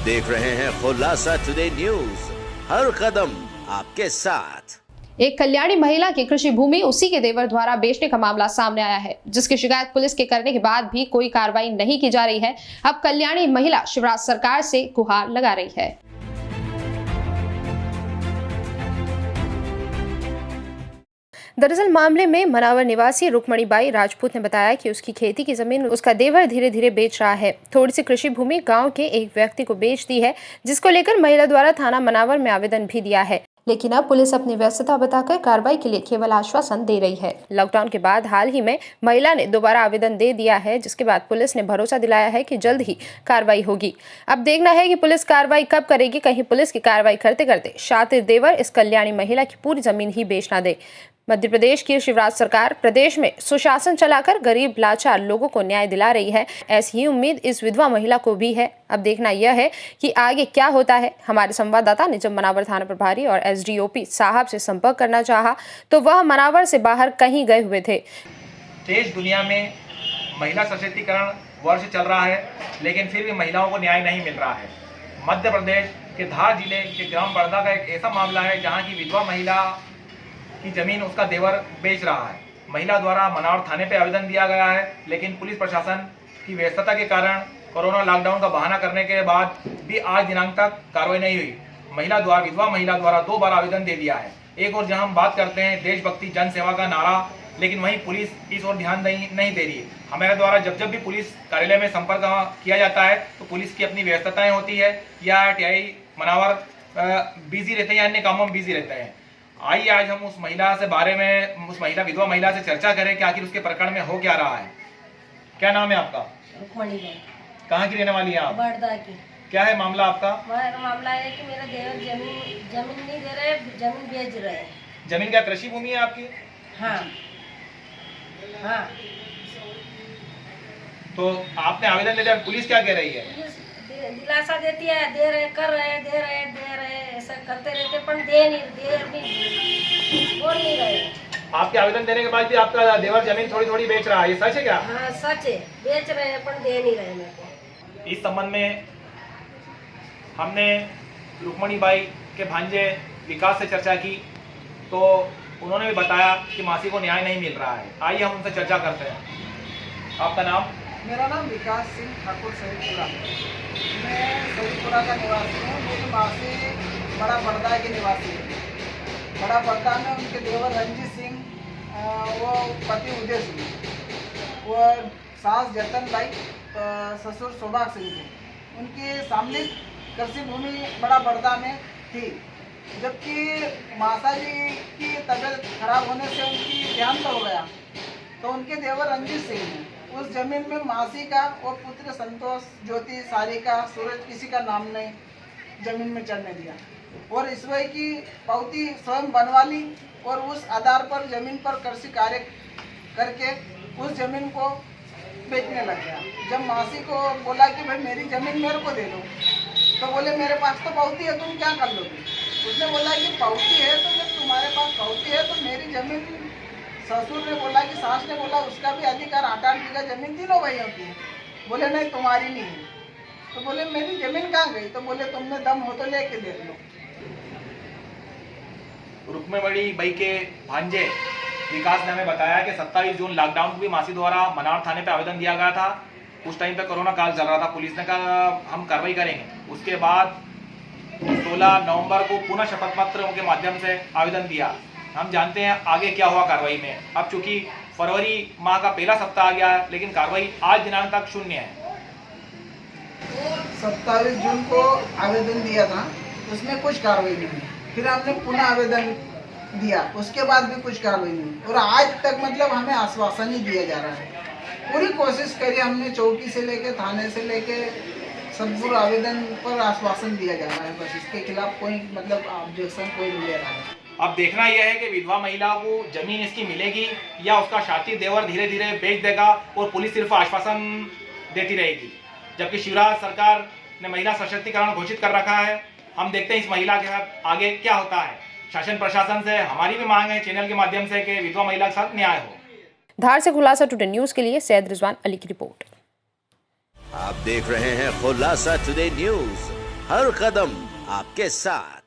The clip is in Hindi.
देख रहे हैं खुलासा टुडे न्यूज, हर कदम आपके साथ। एक कल्याणी महिला की कृषि भूमि उसी के देवर द्वारा बेचने का मामला सामने आया है, जिसकी शिकायत पुलिस के करने के बाद भी कोई कार्रवाई नहीं की जा रही है। अब कल्याणी महिला शिवराज सरकार से गुहार लगा रही है। दरअसल मामले में मनावर निवासी रुक्मणीबाई राजपूत ने बताया कि उसकी खेती की जमीन उसका देवर धीरे धीरे बेच रहा है। थोड़ी सी कृषि भूमि गांव के एक व्यक्ति को बेच दी है, जिसको लेकर महिला द्वारा थाना मनावर में आवेदन भी दिया है। लेकिन अब पुलिस अपनी व्यस्तता बताकर कार्रवाई के लिए केवल आश्वासन दे रही है। लॉकडाउन के बाद हाल ही में महिला ने दोबारा आवेदन दे दिया है, जिसके बाद पुलिस ने भरोसा दिलाया है कि जल्द ही कार्रवाई होगी। अब देखना है कि पुलिस कार्रवाई कब करेगी। कहीं पुलिस की कार्रवाई करते करते शातिर देवर इस कल्याणी महिला की पूरी जमीन ही बेच ना दे। मध्य प्रदेश की शिवराज सरकार प्रदेश में सुशासन चलाकर गरीब लाचार लोगों को न्याय दिला रही है, ऐसी ही उम्मीद इस विधवा महिला को भी है। अब देखना यह है कि आगे क्या होता है। हमारे संवाददाता ने जब मनावर थाना प्रभारी और एसडीओपी साहब से संपर्क करना चाहा तो वह मनावर से बाहर कहीं गए हुए थे। देश दुनिया में महिला सशक्तिकरण वर्ष चल रहा है, लेकिन फिर भी महिलाओं को न्याय नहीं मिल रहा है। मध्य प्रदेश के धार जिले के ग्राम बड़दा का एक ऐसा मामला है जहाँ की विधवा महिला की जमीन उसका देवर बेच रहा है। महिला द्वारा मनावर थाने पे आवेदन दिया गया है, लेकिन पुलिस प्रशासन की व्यस्तता के कारण कोरोना लॉकडाउन का बहाना करने के बाद भी आज दिनांक तक कार्रवाई नहीं हुई। विधवा महिला द्वारा 2 बार आवेदन दे दिया है। एक और जहां हम बात करते हैं देशभक्ति जन सेवा का नारा, लेकिन वहीं पुलिस इस ओर ध्यान नहीं दे रही है। हमारे द्वारा जब भी पुलिस कार्यालय में संपर्क किया जाता है तो पुलिस की अपनी व्यस्तताएं होती है या टीआई मनावर बिजी रहते हैं या अन्य कामों में बिजी रहते हैं। आइए आज हम उस विधवा महिला से चर्चा करें कि आखिर उसके प्रकरण में हो क्या रहा है। क्या नाम है आपका? रुक्मणी बाई। कहाँ की रहने वाली है आप? बड़दा की। क्या है मामला आपका? मामला है कि मेरा देवर जमीन नहीं दे रहे, जमीन बेच रहे हैं। जमीन क्या कृषि भूमि है आपकी? हाँ हाँ। तो आपने आवेदन दे दिया, पुलिस क्या कह रही है? पुलिस दिलासा देती है, दे रहे, कर रहे, दे रहे, ऐसा करते रहते, पर बोल नहीं रहे। आपके आवेदन देने के बाद भी आपका देवर जमीन थोड़ी थोड़ी बेच रहा है, ये सच है क्या? हाँ सच है, बेच रहे हैं पर दे नहीं रहे मेरे को। इस संबंध में हमने रुक्मणी बाई के भांजे विकास से चर्चा की तो उन्होंने भी बताया कि मासी को न्याय नहीं मिल रहा है। आइए हम उनसे चर्चा करते हैं। आपका नाम? मेरा नाम विकास सिंह ठाकुर सईदपुरा। मैं सईदपुरा का निवासी हूँ। मेरी मासी बड़ा बड़दा के निवासी है। बड़ा बड़दा में उनके देवर रंजीत सिंह, वो पति उदय सिंह, वो सास जतन बाई, ससुर शोभा सिंह थे। उनकी सामने कृषि भूमि बड़ा बड़दा में थी, जबकि माता जी की तबीयत खराब होने से उनकी देहांत हो गया तो उनके देवर रंजीत सिंह ने उस जमीन में मासी का और पुत्र संतोष, ज्योति, सारिका, सूरज किसी का नाम नहीं जमीन में चढ़ने दिया और ईश्वर की पौती स्वयं बनवा ली और उस आधार पर जमीन पर कृषि कार्य करके उस जमीन को बेचने लग गया। जब मासी को बोला कि भाई मेरी जमीन मेरे को दे दो, तो बोले मेरे पास तो पौती है, तुम क्या कर लोगे? उसने बोला कि पौती है तो जब तुम्हारे पास पौती है तो मेरी जमीन, ससुर ने बोला कि सास ने बोला उसका भी अधिकार 8-8 बीघा जमीन तीनों भाइयों की है। बोले नहीं तुम्हारी नहीं है। तो बोले मेरी जमीन कहाँ गई? तो बोले तुमने दम हो तो लेके देख लो। रुक्मणी बाई के भांजे विकास ने हमें बताया कि 27 जून लॉकडाउन को भी मासी द्वारा मनावर थाने पे आवेदन दिया गया था। उस टाइम पे कोरोना काल चल रहा था। पुलिस ने कहा हम कार्रवाई करेंगे। उसके बाद 16 नवंबर को पुनः शपथ पत्र के माध्यम से आवेदन दिया। हम जानते हैं आगे क्या हुआ कार्रवाई में। अब चूंकि फरवरी माह का पहला सप्ताह आ गया है, लेकिन कार्रवाई आज दिनांक तक शून्य है। 27 जून को आवेदन दिया था, उसमें कुछ कार्रवाई नहीं हुई। फिर हमने पुनः आवेदन दिया, उसके बाद भी कुछ कार्रवाई नहीं हुई और आज तक मतलब हमें आश्वासन ही दिया जा रहा है। पूरी कोशिश करी हमने, चौकी से लेके थाने से लेके सब आवेदन पर आश्वासन दिया जा रहा है, बस इसके खिलाफ कोई मतलब ऑब्जेक्शन कोई नहीं ले रहा है। अब देखना यह है कि विधवा महिला को जमीन इसकी मिलेगी या उसका शातिर देवर धीरे धीरे बेच देगा और पुलिस सिर्फ आश्वासन देती रहेगी। जबकि शिवराज सरकार ने महिला सशक्तिकरण घोषित कर रखा है। हम देखते हैं इस महिला के साथ आगे क्या होता है। शासन प्रशासन से हमारी भी मांग है चैनल के माध्यम से कि विधवा महिला के साथ न्याय हो। धार से खुलासा टुडे न्यूज के लिए सैयद रिजवान अली की रिपोर्ट। आप देख रहे हैं खुलासा टुडे न्यूज, हर कदम आपके साथ।